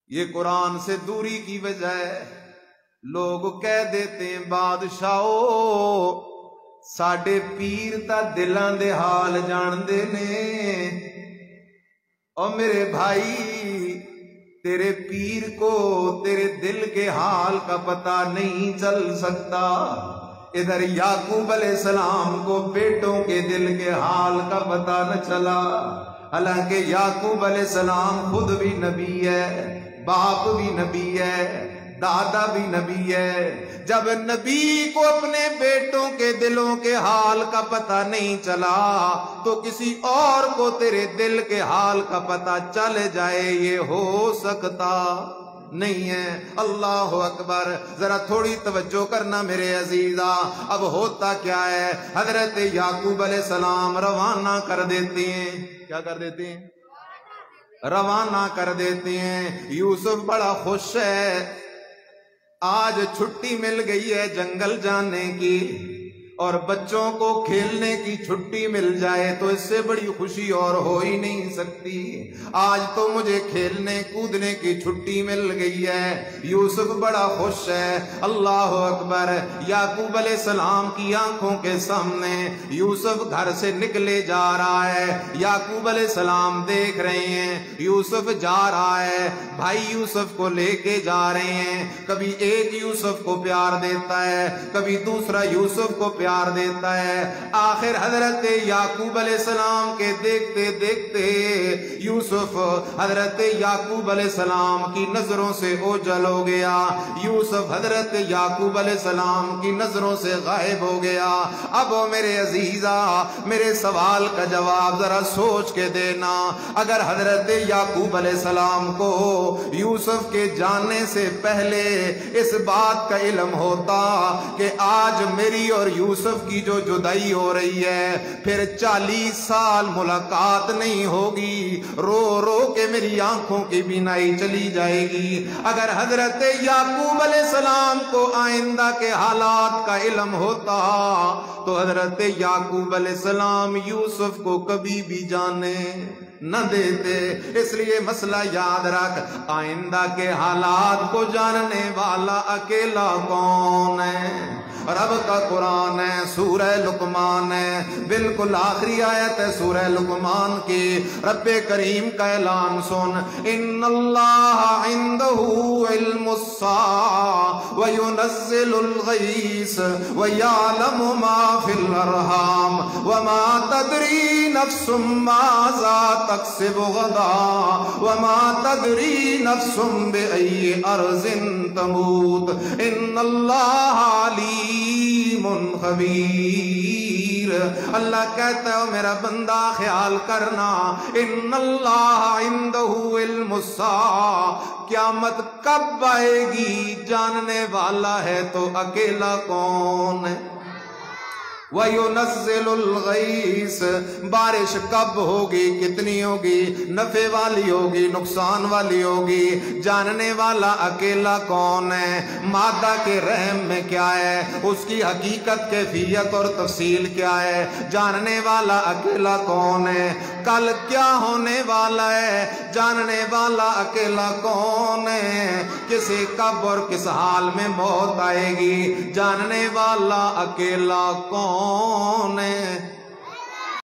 یہ قرآن سے دوری کی وجہ ہے۔ لوگ کہہ دیتے ہیں بادشاہو ساڈے پیر تا دلاں دے حال جان دے نے۔ اور میرے بھائی تیرے پیر کو تیرے دل کے حال کا پتہ نہیں چل سکتا۔ ادھر یعقوب علیہ السلام کو بیٹوں کے دل کے حال کا پتہ نہ چلا، حالانکہ یعقوب علیہ السلام خود بھی نبی ہے، باپ بھی نبی ہے، دادا بھی نبی ہے۔ جب نبی کو اپنے بیٹوں کے دلوں کے حال کا پتہ نہیں چلا تو کسی اور کو تیرے دل کے حال کا پتہ چل جائے یہ ہو سکتا نہیں ہے۔ اللہ اکبر، ذرا تھوڑی توجہ کرنا میرے عزیزا۔ اب ہوتا کیا ہے، حضرت یعقوب علیہ السلام روانہ کر دیتے ہیں۔ کیا کر دیتے ہیں؟ روانہ کر دیتے ہیں۔ یوسف بڑا خوش ہے، آج چھٹی مل گئی ہے جنگل جانے کی، اور بچوں کو کھیلنے کی چھٹی مل جائے تو اس سے بڑی خوشی اور ہو ہی نہیں سکتی۔ آج تو مجھے کھیلنے کودنے کی چھٹی مل گئی ہے۔ یوسف بڑا خوش ہے۔ اللہ اکبر، یعقوب علیہ السلام کی آنکھوں کے سامنے یوسف گھر سے نکلے جا رہا ہے۔ یعقوب علیہ السلام دیکھ رہے ہیں یوسف جا رہا ہے، بھائی یوسف کو لے کے جا رہے ہیں۔ کبھی ایک یوسف کو پیار دیتا ہے، کبھی دوسرا یوسف کو پیار دیتا ہے۔ آخر حضرت یعقوب علیہ السلام کے دیکھتے دیکھتے یوسف حضرت یعقوب علیہ السلام کی نظروں سے اوجھل ہو گیا، یوسف حضرت یعقوب علیہ السلام کی نظروں سے غائب ہو گیا۔ اب میرے عزیزا، میرے سوال کا جواب ذرا سوچ کے دینا۔ اگر حضرت یعقوب علیہ السلام کو یوسف کے جانے سے پہلے اس بات کا علم ہوتا کہ آج میری اور یوسف کی جو جدائی ہو رہی ہے پھر 40 سال ملاقات نہیں ہوگی، رو رو کے میری آنکھوں کی بینائی چلی جائے گی۔ اگر حضرت یعقوب علیہ السلام کو آئندہ کے حالات کا علم ہوتا تو حضرت یعقوب علیہ السلام یوسف کو کبھی بھی جانے نہ دیتے۔ اس لیے مسئلہ یاد رکھ، آئندہ کے حالات کو جاننے والا اکیلا کون ہے؟ رب کا قرآن ہے، سورہ لقمان ہے، بالکل آخری آیت ہے سورہ لقمان کی۔ رب کریم کا اعلان سن، ان اللہ عنده علم الساعة وينزل الغیث ويعلم ما في الارحام وما تدری نفس ماذا تکسب غدا وما تدری نفس بأي ارض تموت ان اللہ علیم خبیر۔ اللہ کہتا ہے میرا بندہ خیال کرنا، ان اللہ عنده علم الساعة، قیامت کب آئے گی جاننے والا ہے تو اکیلا کون ہے؟ وَيُنَزِّلُ الْغَيْثَ، بارش کب ہوگی، کتنی ہوگی، نفع والی ہوگی، نقصان والی ہوگی، جاننے والا اکیلا کون ہے؟ مادہ کے رحم میں کیا ہے، اس کی حقیقت کیفیت اور تفصیل کیا ہے، جاننے والا اکیلا کون ہے؟ کل کیا ہونے والا ہے، جاننے والا اکیلا کون ہے؟ کسی کب اور کس حال میں موت آئے گی، جاننے والا اکیلا کون ہے؟